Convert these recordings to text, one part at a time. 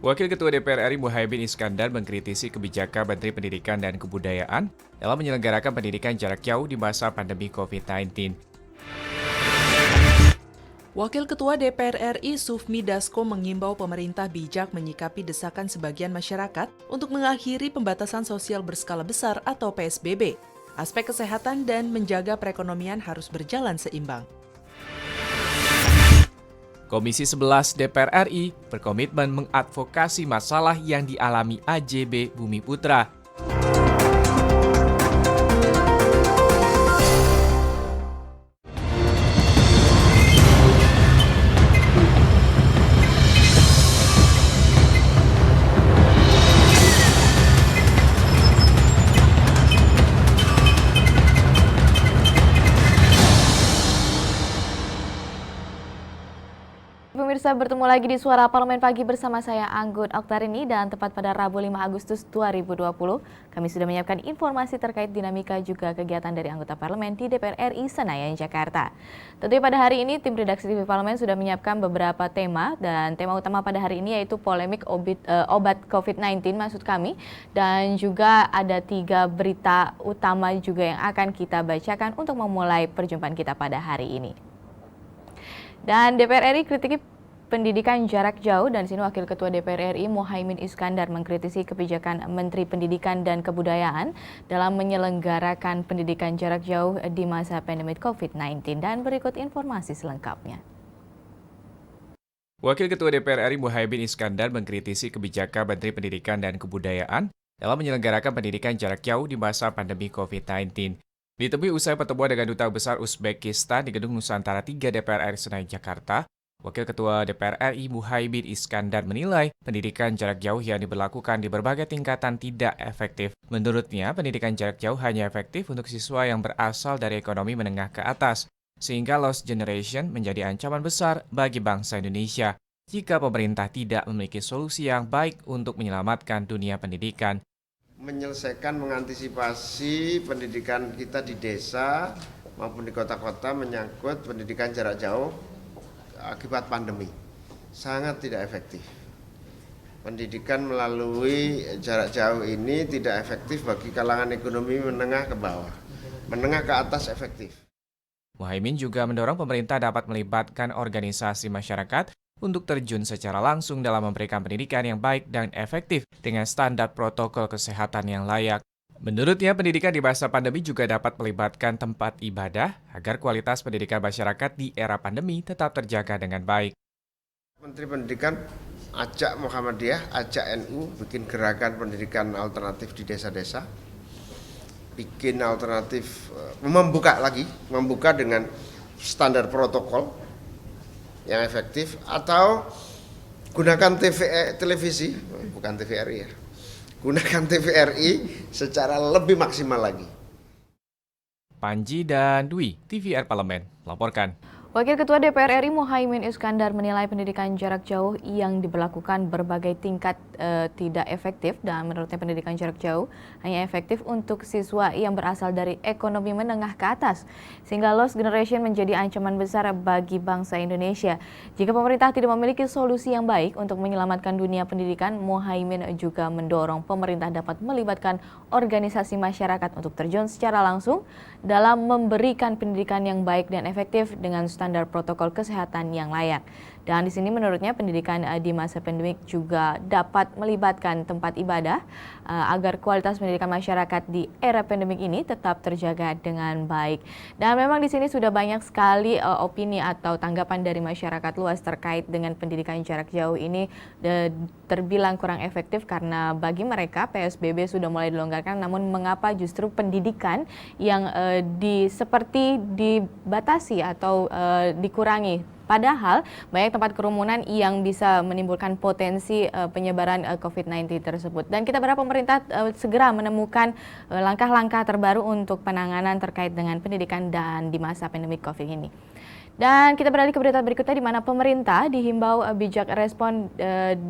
Wakil Ketua DPR RI Muhaimin Iskandar mengkritisi kebijakan Menteri Pendidikan dan Kebudayaan dalam menyelenggarakan pendidikan jarak jauh di masa pandemi COVID-19. Wakil Ketua DPR RI Sufmi Dasko mengimbau pemerintah bijak menyikapi desakan sebagian masyarakat untuk mengakhiri pembatasan sosial berskala besar atau PSBB. Aspek kesehatan dan menjaga perekonomian harus berjalan seimbang. Komisi 11 DPR RI berkomitmen mengadvokasi masalah yang dialami AJB Bumi Putra. Pemirsa, bertemu lagi di Suara Parlemen Pagi bersama saya Anggun Oktarini dan tepat pada Rabu 5 Agustus 2020 kami sudah menyiapkan informasi terkait dinamika juga kegiatan dari anggota parlemen di DPR RI Senayan, Jakarta. Tentunya pada hari ini tim redaksi TV Parlemen sudah menyiapkan beberapa tema dan tema utama pada hari ini yaitu polemik obat COVID-19 maksud kami, dan juga ada 3 berita utama juga yang akan kita bacakan untuk memulai perjumpaan kita pada hari ini. Dan DPR RI kritiki pendidikan jarak jauh, dan di sini Wakil Ketua DPR RI Muhaimin Iskandar mengkritisi kebijakan Menteri Pendidikan dan Kebudayaan dalam menyelenggarakan pendidikan jarak jauh di masa pandemi COVID-19. Dan berikut informasi selengkapnya. Wakil Ketua DPR RI Muhaimin Iskandar mengkritisi kebijakan Menteri Pendidikan dan Kebudayaan dalam menyelenggarakan pendidikan jarak jauh di masa pandemi COVID-19. Ditemui usai pertemuan dengan Duta Besar Uzbekistan di Gedung Nusantara 3 DPR RI Senayan, Jakarta, Wakil Ketua DPR RI Muhaimin Iskandar menilai pendidikan jarak jauh yang diberlakukan di berbagai tingkatan tidak efektif. Menurutnya, pendidikan jarak jauh hanya efektif untuk siswa yang berasal dari ekonomi menengah ke atas, sehingga lost generation menjadi ancaman besar bagi bangsa Indonesia jika pemerintah tidak memiliki solusi yang baik untuk menyelamatkan dunia pendidikan. Menyelesaikan, mengantisipasi pendidikan kita di desa maupun di kota-kota menyangkut pendidikan jarak jauh akibat pandemi sangat tidak efektif. Pendidikan melalui jarak jauh ini tidak efektif bagi kalangan ekonomi menengah ke bawah, menengah ke atas efektif. Muhaimin juga mendorong pemerintah dapat melibatkan organisasi masyarakat untuk terjun secara langsung dalam memberikan pendidikan yang baik dan efektif dengan standar protokol kesehatan yang layak. Menurutnya, pendidikan di masa pandemi juga dapat melibatkan tempat ibadah agar kualitas pendidikan masyarakat di era pandemi tetap terjaga dengan baik. Menteri Pendidikan ajak Muhammadiyah, ajak NU bikin gerakan pendidikan alternatif di desa-desa, bikin alternatif, membuka dengan standar protokol yang efektif, atau gunakan televisi, bukan TVRI ya, gunakan TVRI secara lebih maksimal lagi. Panji dan Dwi, TVR Parlemen, melaporkan. Wakil Ketua DPR RI Muhaimin Iskandar menilai pendidikan jarak jauh yang diberlakukan berbagai tingkat tidak efektif, dan menurutnya pendidikan jarak jauh hanya efektif untuk siswa yang berasal dari ekonomi menengah ke atas, sehingga lost generation menjadi ancaman besar bagi bangsa Indonesia. Jika pemerintah tidak memiliki solusi yang baik untuk menyelamatkan dunia pendidikan, Muhaimin juga mendorong pemerintah dapat melibatkan organisasi masyarakat untuk terjun secara langsung dalam memberikan pendidikan yang baik dan efektif dengan standar protokol kesehatan yang layak. Dan di sini menurutnya pendidikan di masa pandemik juga dapat melibatkan tempat ibadah agar kualitas pendidikan masyarakat di era pandemik ini tetap terjaga dengan baik. Dan memang di sini sudah banyak sekali opini atau tanggapan dari masyarakat luas terkait dengan pendidikan jarak jauh ini terbilang kurang efektif karena bagi mereka PSBB sudah mulai dilonggarkan, namun mengapa justru pendidikan yang seperti dibatasi atau dikurangi? Padahal banyak tempat kerumunan yang bisa menimbulkan potensi penyebaran COVID-19 tersebut. Dan kita berharap pemerintah segera menemukan langkah-langkah terbaru untuk penanganan terkait dengan pendidikan dan di masa pandemi COVID ini. Dan kita beralih ke berita berikutnya, di mana pemerintah dihimbau bijak respon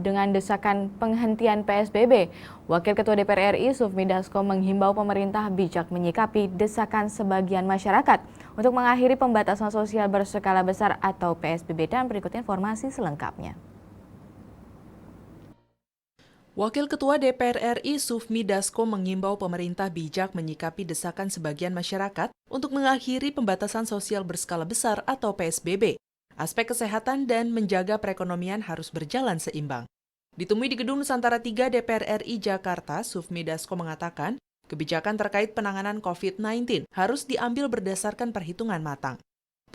dengan desakan penghentian PSBB. Wakil Ketua DPR RI Sufmi Dasko menghimbau pemerintah bijak menyikapi desakan sebagian masyarakat untuk mengakhiri pembatasan sosial berskala besar atau PSBB. Dan berikut informasi selengkapnya. Wakil Ketua DPR RI Sufmi Dasko mengimbau pemerintah bijak menyikapi desakan sebagian masyarakat untuk mengakhiri pembatasan sosial berskala besar atau PSBB. Aspek kesehatan dan menjaga perekonomian harus berjalan seimbang. Ditemui di Gedung Nusantara 3 DPR RI Jakarta, Sufmi Dasko mengatakan, kebijakan terkait penanganan COVID-19 harus diambil berdasarkan perhitungan matang.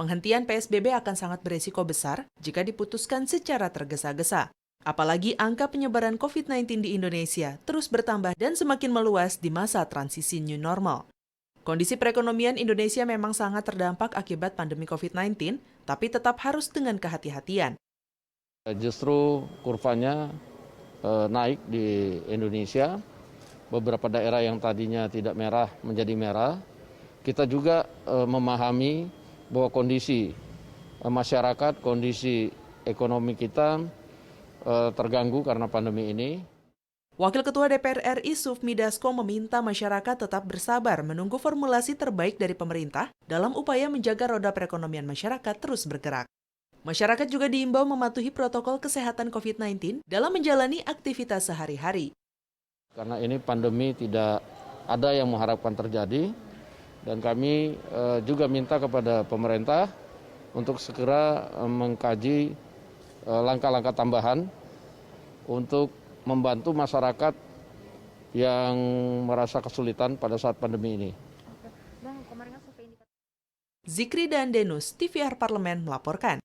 Penghentian PSBB akan sangat beresiko besar jika diputuskan secara tergesa-gesa. Apalagi angka penyebaran COVID-19 di Indonesia terus bertambah dan semakin meluas di masa transisi new normal. Kondisi perekonomian Indonesia memang sangat terdampak akibat pandemi COVID-19, tapi tetap harus dengan kehati-hatian. Justru kurvanya naik di Indonesia, beberapa daerah yang tadinya tidak merah menjadi merah. Kita juga memahami bahwa kondisi masyarakat, kondisi ekonomi kita terganggu karena pandemi ini. Wakil Ketua DPR RI Sufmi Dasko meminta masyarakat tetap bersabar menunggu formulasi terbaik dari pemerintah dalam upaya menjaga roda perekonomian masyarakat terus bergerak. Masyarakat juga diimbau mematuhi protokol kesehatan COVID-19 dalam menjalani aktivitas sehari-hari. Karena ini pandemi tidak ada yang mengharapkan terjadi, dan kami juga minta kepada pemerintah untuk segera mengkaji langkah-langkah tambahan untuk membantu masyarakat yang merasa kesulitan pada saat pandemi ini. Zikri dan Denus, TVR Parlemen melaporkan.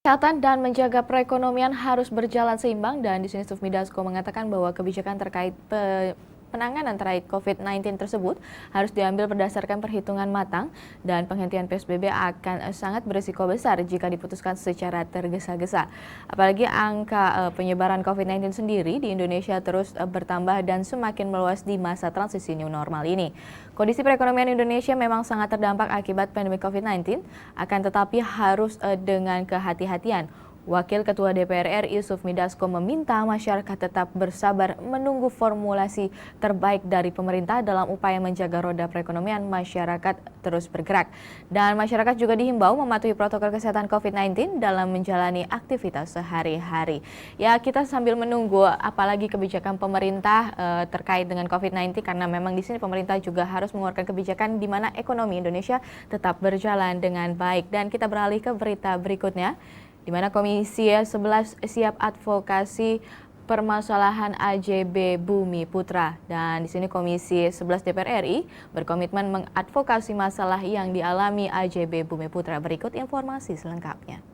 Kesehatan dan menjaga perekonomian harus berjalan seimbang, dan di sini Sufmi Dasko mengatakan bahwa kebijakan terkait penanganan terkait COVID-19 tersebut harus diambil berdasarkan perhitungan matang, dan penghentian PSBB akan sangat berisiko besar jika diputuskan secara tergesa-gesa. Apalagi angka penyebaran COVID-19 sendiri di Indonesia terus bertambah dan semakin meluas di masa transisi new normal ini. Kondisi perekonomian Indonesia memang sangat terdampak akibat pandemi COVID-19, akan tetapi harus dengan kehati-hatian. Wakil Ketua DPR RI Sufmi Dasko meminta masyarakat tetap bersabar menunggu formulasi terbaik dari pemerintah dalam upaya menjaga roda perekonomian masyarakat terus bergerak. Dan masyarakat juga dihimbau mematuhi protokol kesehatan COVID-19 dalam menjalani aktivitas sehari-hari. Ya, kita sambil menunggu apalagi kebijakan pemerintah terkait dengan COVID-19, karena memang di sini pemerintah juga harus mengeluarkan kebijakan di mana ekonomi Indonesia tetap berjalan dengan baik. Dan kita beralih ke berita berikutnya, di mana Komisi 11 siap advokasi permasalahan AJB Bumi Putra. Dan di sini Komisi 11 DPR RI berkomitmen mengadvokasi masalah yang dialami AJB Bumi Putra. Berikut informasi selengkapnya.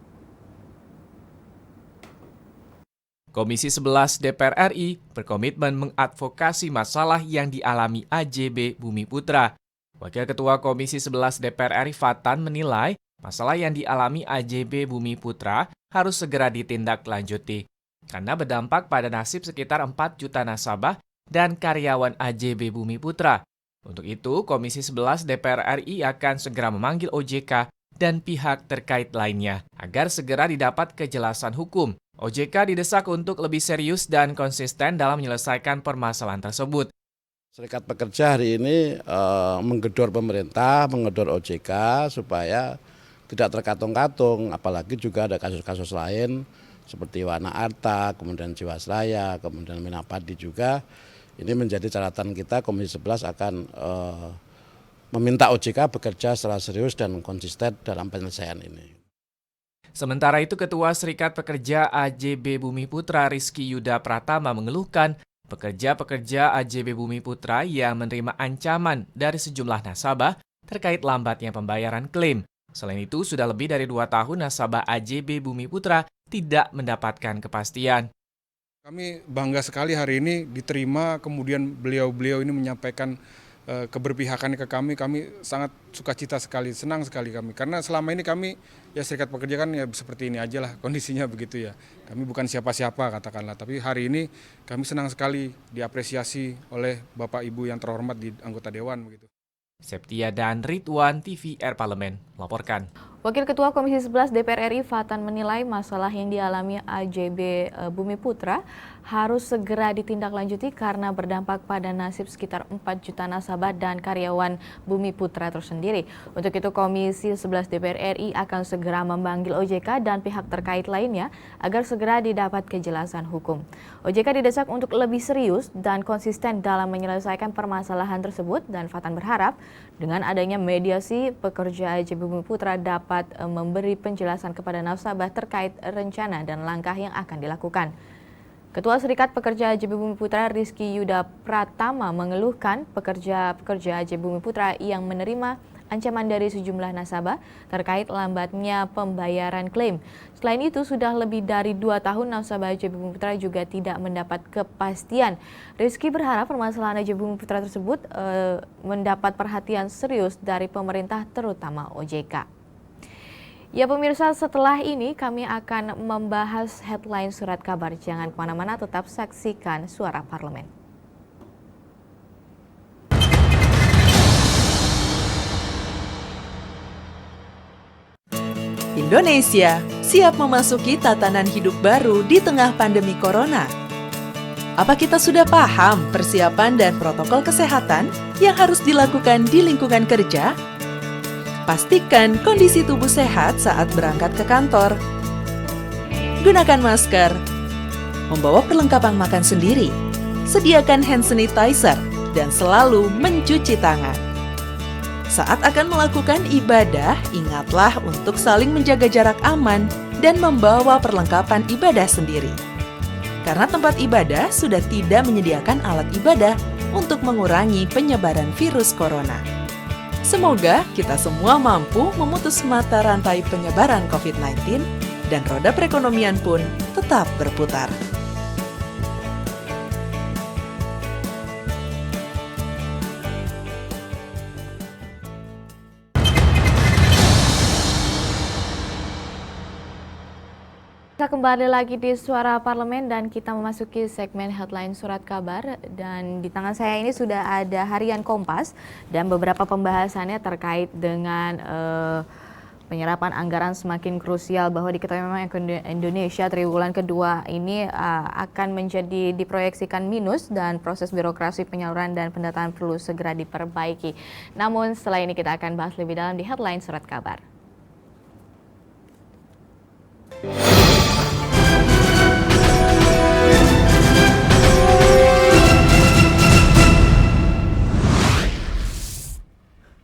Komisi 11 DPR RI berkomitmen mengadvokasi masalah yang dialami AJB Bumi Putra. Wakil Ketua Komisi 11 DPR RI Fatan menilai masalah yang dialami AJB Bumi Putra harus segera ditindaklanjuti karena berdampak pada nasib sekitar 4 juta nasabah dan karyawan AJB Bumi Putra. Untuk itu, Komisi 11 DPR RI akan segera memanggil OJK dan pihak terkait lainnya agar segera didapat kejelasan hukum. OJK didesak untuk lebih serius dan konsisten dalam menyelesaikan permasalahan tersebut. Serikat Pekerja hari ini menggedor pemerintah, menggedor OJK supaya tidak terkatung-katung, apalagi juga ada kasus-kasus lain seperti Wana Arta, kemudian Jiwasraya, kemudian Minapadi juga. Ini menjadi catatan kita, Komisi 11 akan meminta OJK bekerja secara serius dan konsisten dalam penyelesaian ini. Sementara itu, Ketua Serikat Pekerja AJB Bumi Putra Rizky Yuda Pratama mengeluhkan pekerja-pekerja AJB Bumi Putra yang menerima ancaman dari sejumlah nasabah terkait lambatnya pembayaran klaim. Selain itu, sudah lebih dari 2 tahun nasabah AJB Bumi Putra tidak mendapatkan kepastian. Kami bangga sekali hari ini diterima, kemudian beliau-beliau ini menyampaikan keberpihakan ke kami sangat sukacita sekali, senang sekali kami. Karena selama ini kami, ya serikat pekerja kan ya seperti ini aja lah kondisinya begitu ya. Kami bukan siapa-siapa katakanlah, tapi hari ini kami senang sekali diapresiasi oleh Bapak Ibu yang terhormat di anggota Dewan begitu. Septia dan Ridwan, TVR Parlemen melaporkan. Wakil Ketua Komisi 11 DPR RI Fatan menilai masalah yang dialami AJB Bumi Putra harus segera ditindaklanjuti karena berdampak pada nasib sekitar 4 juta nasabah dan karyawan Bumi Putra tersendiri. Untuk itu Komisi 11 DPR RI akan segera memanggil OJK dan pihak terkait lainnya agar segera didapat kejelasan hukum. OJK didesak untuk lebih serius dan konsisten dalam menyelesaikan permasalahan tersebut dan Fatan berharap dengan adanya mediasi pekerja AJB Bumi Putra dapat memberi penjelasan kepada nasabah terkait rencana dan langkah yang akan dilakukan. Ketua Serikat Pekerja AJB Bumi Putra Rizky Yuda Pratama mengeluhkan pekerja-pekerja AJB Bumi Putra yang menerima ancaman dari sejumlah nasabah terkait lambatnya pembayaran klaim. Selain itu, sudah lebih dari 2 tahun nasabah AJB Bumi Putra juga tidak mendapat kepastian. Rizky berharap permasalahan AJB Bumi Putra tersebut mendapat perhatian serius dari pemerintah terutama OJK. Ya pemirsa, setelah ini kami akan membahas headline surat kabar. Jangan kemana-mana, tetap saksikan Suara Parlemen. Indonesia siap memasuki tatanan hidup baru di tengah pandemi corona. Apa kita sudah paham persiapan dan protokol kesehatan yang harus dilakukan di lingkungan kerja? Pastikan kondisi tubuh sehat saat berangkat ke kantor. Gunakan masker. Membawa perlengkapan makan sendiri. Sediakan hand sanitizer dan selalu mencuci tangan. Saat akan melakukan ibadah, ingatlah untuk saling menjaga jarak aman dan membawa perlengkapan ibadah sendiri. Karena tempat ibadah sudah tidak menyediakan alat ibadah untuk mengurangi penyebaran virus corona. Semoga kita semua mampu memutus mata rantai penyebaran COVID-19 dan roda perekonomian pun tetap berputar. Kita kembali lagi di Suara Parlemen dan kita memasuki segmen headline surat kabar, dan di tangan saya ini sudah ada harian Kompas dan beberapa pembahasannya terkait dengan penyerapan anggaran semakin krusial, bahwa diketahui memang Indonesia triwulan kedua ini akan menjadi diproyeksikan minus dan proses birokrasi penyaluran dan pendataan perlu segera diperbaiki. Namun setelah ini kita akan bahas lebih dalam di headline surat kabar.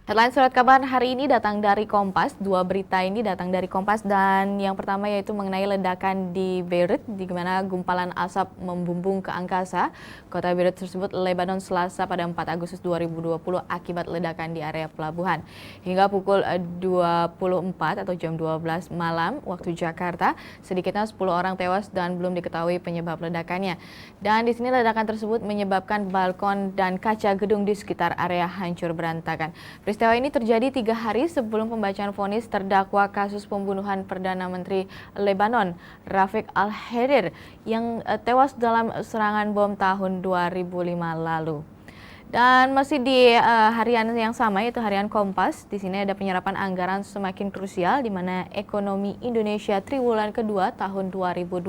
Headline surat kabar hari ini datang dari Kompas. Dua berita ini datang dari Kompas, dan yang pertama yaitu mengenai ledakan di Beirut, di mana gumpalan asap membumbung ke angkasa kota Beirut tersebut, Lebanon, Selasa pada 4 Agustus 2020 akibat ledakan di area pelabuhan. Hingga pukul 24 atau jam 12 malam waktu Jakarta, sedikitnya 10 orang tewas dan belum diketahui penyebab ledakannya. Dan di sini ledakan tersebut menyebabkan balkon dan kaca gedung di sekitar area hancur berantakan. Peristiwa ini terjadi 3 hari sebelum pembacaan vonis terdakwa kasus pembunuhan Perdana Menteri Lebanon, Rafik Al-Hariri, yang tewas dalam serangan bom tahun 2005 lalu. Dan masih di harian yang sama, yaitu harian Kompas, di sini ada penyerapan anggaran semakin krusial, di mana ekonomi Indonesia triwulan kedua tahun 2020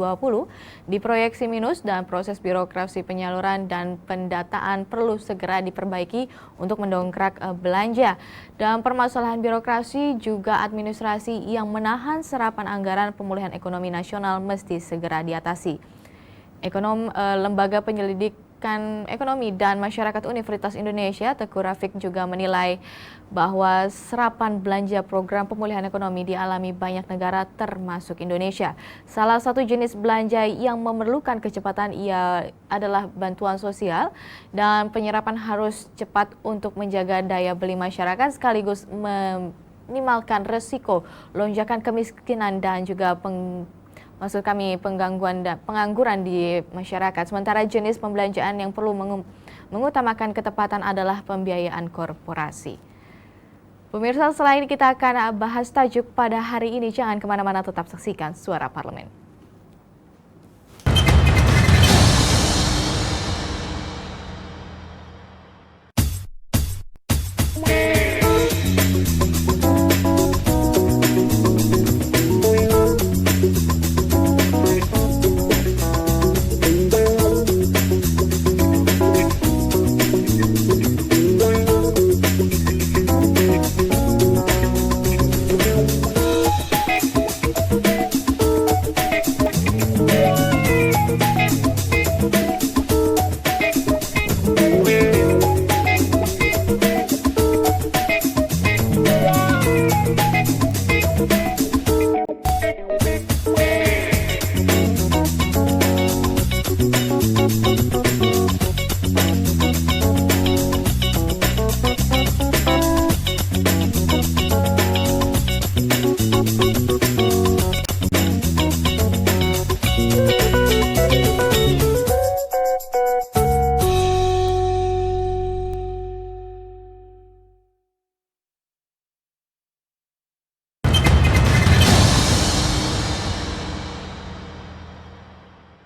diproyeksi minus dan proses birokrasi penyaluran dan pendataan perlu segera diperbaiki untuk mendongkrak belanja. Dan permasalahan birokrasi juga administrasi yang menahan serapan anggaran pemulihan ekonomi nasional mesti segera diatasi. Lembaga Penyelidikan Ekonomi dan Masyarakat Universitas Indonesia, Teguh Rafik, juga menilai bahwa serapan belanja program pemulihan ekonomi dialami banyak negara termasuk Indonesia. Salah satu jenis belanja yang memerlukan kecepatan adalah bantuan sosial, dan penyerapan harus cepat untuk menjaga daya beli masyarakat sekaligus meminimalkan resiko lonjakan kemiskinan dan juga pengangguran di masyarakat. Sementara jenis pembelanjaan yang perlu mengutamakan ketepatan adalah pembiayaan korporasi. Pemirsa, selain kita akan bahas tajuk pada hari ini, jangan kemana-mana, tetap saksikan Suara Parlemen.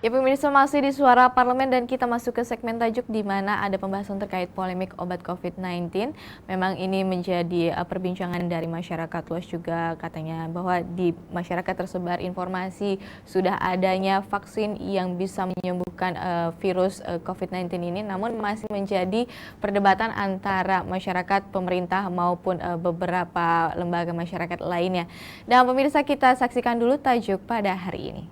Ya pemirsa, masih di Suara Parlemen dan kita masuk ke segmen tajuk di mana ada pembahasan terkait polemik obat COVID-19. Memang ini menjadi perbincangan dari masyarakat luas juga, katanya bahwa di masyarakat tersebar informasi sudah adanya vaksin yang bisa menyembuhkan virus COVID-19 ini, namun masih menjadi perdebatan antara masyarakat, pemerintah maupun beberapa lembaga masyarakat lainnya. Dan pemirsa, kita saksikan dulu tajuk pada hari ini.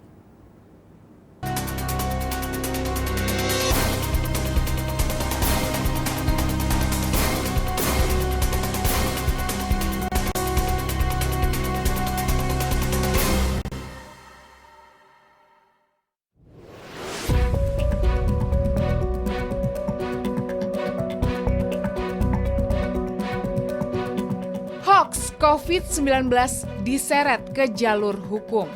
Hoax COVID-19 diseret ke jalur hukum.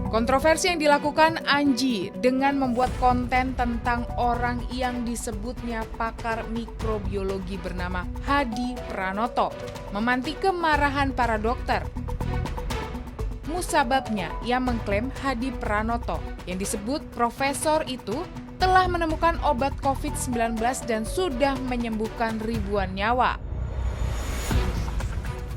Kontroversi yang dilakukan Anji dengan membuat konten tentang orang yang disebutnya pakar mikrobiologi bernama Hadi Pranoto memantik kemarahan para dokter. Musababnya, ia mengklaim Hadi Pranoto yang disebut profesor itu telah menemukan obat COVID-19 dan sudah menyembuhkan ribuan nyawa.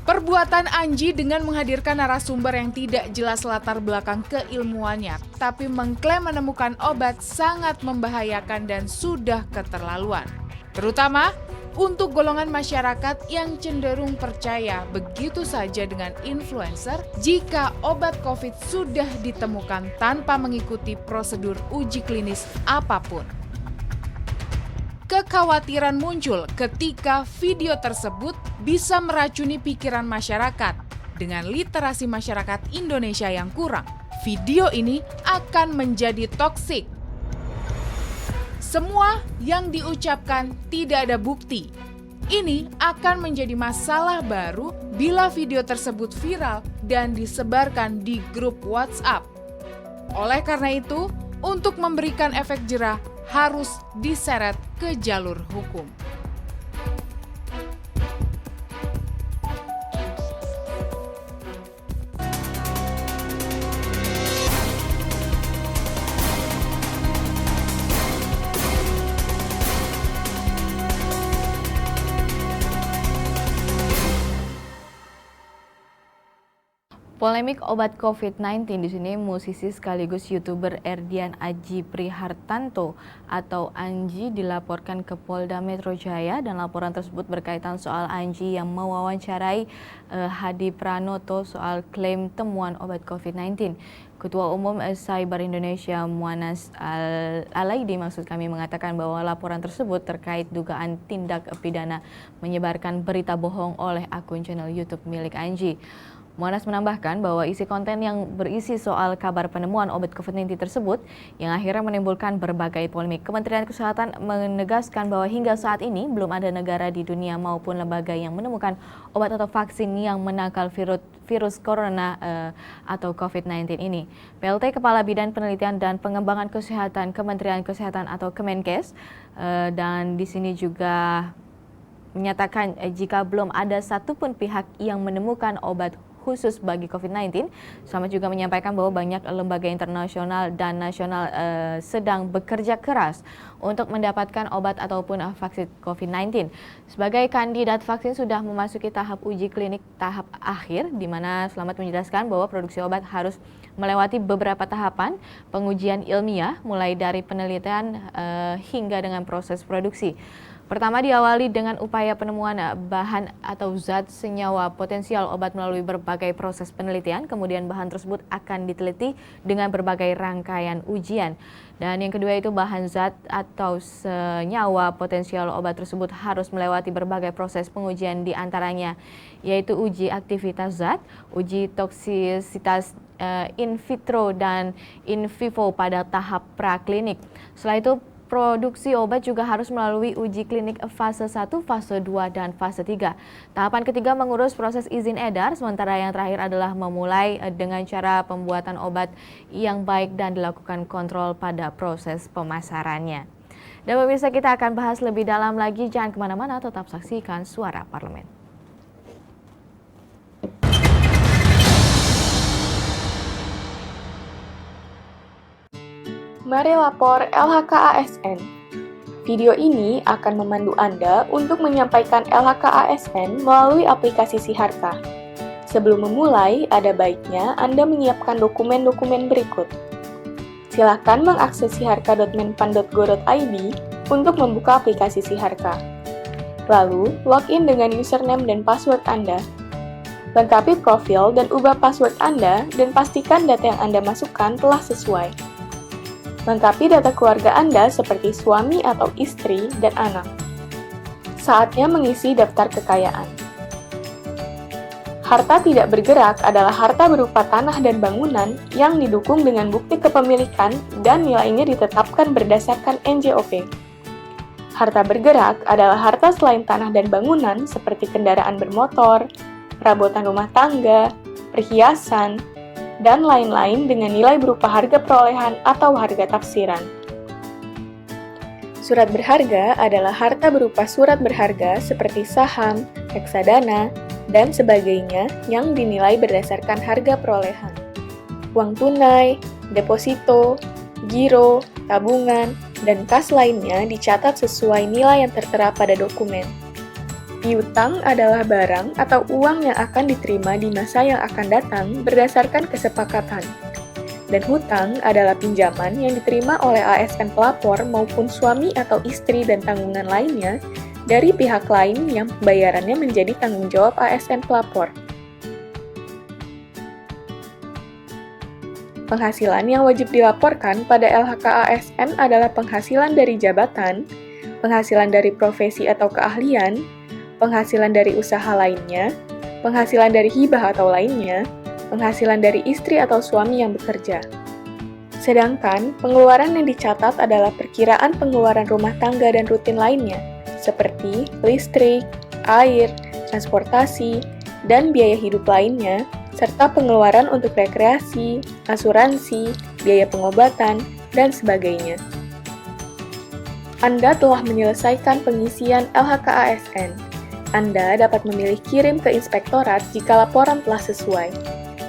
Perbuatan Anji dengan menghadirkan narasumber yang tidak jelas latar belakang keilmuannya, tapi mengklaim menemukan obat sangat membahayakan dan sudah keterlaluan. Terutama untuk golongan masyarakat yang cenderung percaya begitu saja dengan influencer jika obat COVID sudah ditemukan tanpa mengikuti prosedur uji klinis apapun. Kekhawatiran muncul ketika video tersebut bisa meracuni pikiran masyarakat. Dengan literasi masyarakat Indonesia yang kurang, video ini akan menjadi toksik. Semua yang diucapkan tidak ada bukti. Ini akan menjadi masalah baru bila video tersebut viral dan disebarkan di grup WhatsApp. Oleh karena itu, untuk memberikan efek jerah, harus diseret ke jalur hukum. Polemik obat COVID-19 di sini musisi sekaligus YouTuber Erdian Aji Prihartanto atau Anji dilaporkan ke Polda Metro Jaya dan laporan tersebut berkaitan soal Anji yang mewawancarai Hadi Pranoto soal klaim temuan obat COVID-19. Ketua Umum Cyber Indonesia Muanas Alaidi mengatakan bahwa laporan tersebut terkait dugaan tindak pidana menyebarkan berita bohong oleh akun channel YouTube milik Anji. Muanas menambahkan bahwa isi konten yang berisi soal kabar penemuan obat COVID-19 tersebut yang akhirnya menimbulkan berbagai polemik. Kementerian Kesehatan menegaskan bahwa hingga saat ini belum ada negara di dunia maupun lembaga yang menemukan obat atau vaksin yang menangkal virus corona atau COVID-19 ini. PLT Kepala Bidang Penelitian dan Pengembangan Kesehatan Kementerian Kesehatan atau Kemenkes dan di sini juga menyatakan jika belum ada satupun pihak yang menemukan obat khusus bagi COVID-19. Selamat juga menyampaikan bahwa banyak lembaga internasional dan nasional sedang bekerja keras untuk mendapatkan obat ataupun vaksin COVID-19. Sebagai kandidat vaksin sudah memasuki tahap uji klinik tahap akhir, di mana Selamat menjelaskan bahwa produksi obat harus melewati beberapa tahapan pengujian ilmiah, mulai dari penelitian hingga dengan proses produksi. Pertama diawali dengan upaya penemuan bahan atau zat senyawa potensial obat melalui berbagai proses penelitian, kemudian bahan tersebut akan diteliti dengan berbagai rangkaian ujian. Dan yang kedua itu bahan zat atau senyawa potensial obat tersebut harus melewati berbagai proses pengujian, di antaranya yaitu uji aktivitas zat, uji toksisitas in vitro dan in vivo pada tahap praklinik. Setelah itu produksi obat juga harus melalui uji klinik fase 1, fase 2, dan fase 3. Tahapan ketiga mengurus proses izin edar, sementara yang terakhir adalah memulai dengan cara pembuatan obat yang baik dan dilakukan kontrol pada proses pemasarannya. Dan pemirsa, kita akan bahas lebih dalam lagi, jangan kemana-mana, tetap saksikan Suara Parlemen. Mari lapor LHKASN. Video ini akan memandu Anda untuk menyampaikan LHKASN melalui aplikasi Siharka. Sebelum memulai, ada baiknya Anda menyiapkan dokumen-dokumen berikut. Silakan mengakses siharka.menpan.go.id untuk membuka aplikasi Siharka. Lalu, login dengan username dan password Anda. Lengkapi profil dan ubah password Anda dan pastikan data yang Anda masukkan telah sesuai. Lengkapi data keluarga Anda seperti suami atau istri dan anak. Saatnya mengisi daftar kekayaan. Harta tidak bergerak adalah harta berupa tanah dan bangunan yang didukung dengan bukti kepemilikan dan nilainya ditetapkan berdasarkan NJOP. Harta bergerak adalah harta selain tanah dan bangunan seperti kendaraan bermotor, perabotan rumah tangga, perhiasan, dan lain-lain dengan nilai berupa harga perolehan atau harga tafsiran. Surat berharga adalah harta berupa surat berharga seperti saham, reksadana, dan sebagainya yang dinilai berdasarkan harga perolehan. Uang tunai, deposito, giro, tabungan, dan kas lainnya dicatat sesuai nilai yang tertera pada dokumen. Piutang adalah barang atau uang yang akan diterima di masa yang akan datang berdasarkan kesepakatan. Dan hutang adalah pinjaman yang diterima oleh ASN pelapor maupun suami atau istri dan tanggungan lainnya dari pihak lain yang pembayarannya menjadi tanggung jawab ASN pelapor. Penghasilan yang wajib dilaporkan pada LHKASN adalah penghasilan dari jabatan, penghasilan dari profesi atau keahlian, penghasilan dari usaha lainnya, penghasilan dari hibah atau lainnya, penghasilan dari istri atau suami yang bekerja. Sedangkan, pengeluaran yang dicatat adalah perkiraan pengeluaran rumah tangga dan rutin lainnya, seperti listrik, air, transportasi, dan biaya hidup lainnya, serta pengeluaran untuk rekreasi, asuransi, biaya pengobatan, dan sebagainya. Anda telah menyelesaikan pengisian LHKASN. Anda dapat memilih kirim ke inspektorat jika laporan telah sesuai,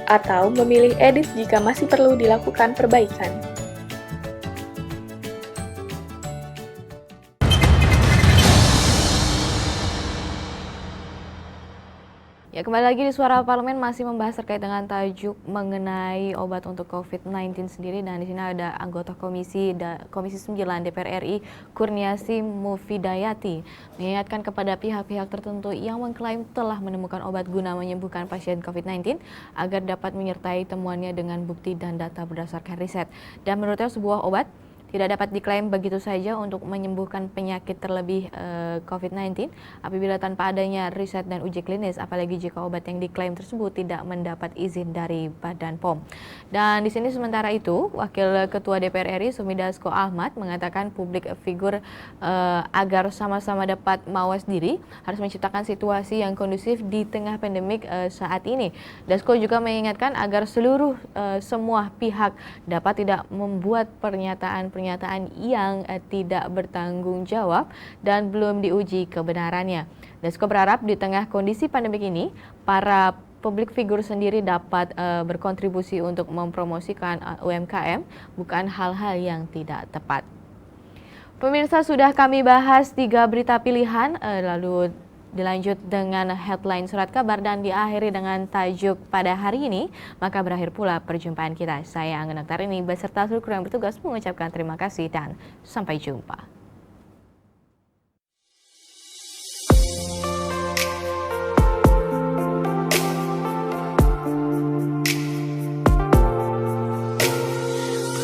atau memilih edit jika masih perlu dilakukan perbaikan. Ya, kembali lagi di Suara Parlemen masih membahas terkait dengan tajuk mengenai obat untuk COVID-19 sendiri, dan di sini ada anggota Komisi 9 DPR RI Kurniasi Mufidayati mengingatkan kepada pihak-pihak tertentu yang mengklaim telah menemukan obat guna menyembuhkan pasien COVID-19 agar dapat menyertai temuannya dengan bukti dan data berdasarkan riset. Dan menurutnya sebuah obat tidak dapat diklaim begitu saja untuk menyembuhkan penyakit terlebih COVID-19 apabila tanpa adanya riset dan uji klinis, apalagi jika obat yang diklaim tersebut tidak mendapat izin dari Badan POM. Dan di sini sementara itu, Wakil Ketua DPR RI Sufmi Dasko Ahmad mengatakan publik figur agar sama-sama dapat mawas diri harus menciptakan situasi yang kondusif di tengah pandemik saat ini. Dasko juga mengingatkan agar semua pihak dapat tidak membuat pernyataan yang tidak bertanggung jawab dan belum diuji kebenarannya. Dasko berharap di tengah kondisi pandemik ini, para publik figur sendiri dapat berkontribusi untuk mempromosikan UMKM, bukan hal-hal yang tidak tepat. Pemirsa, sudah kami bahas 3 berita pilihan, lalu dilanjut dengan headline surat kabar dan diakhiri dengan tajuk pada hari ini, maka berakhir pula perjumpaan kita. Saya Angga Naktarini beserta seluruh kru yang bertugas mengucapkan terima kasih dan sampai jumpa.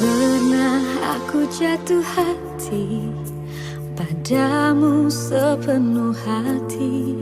Pernah aku jatuh hati padamu sepenuh hati,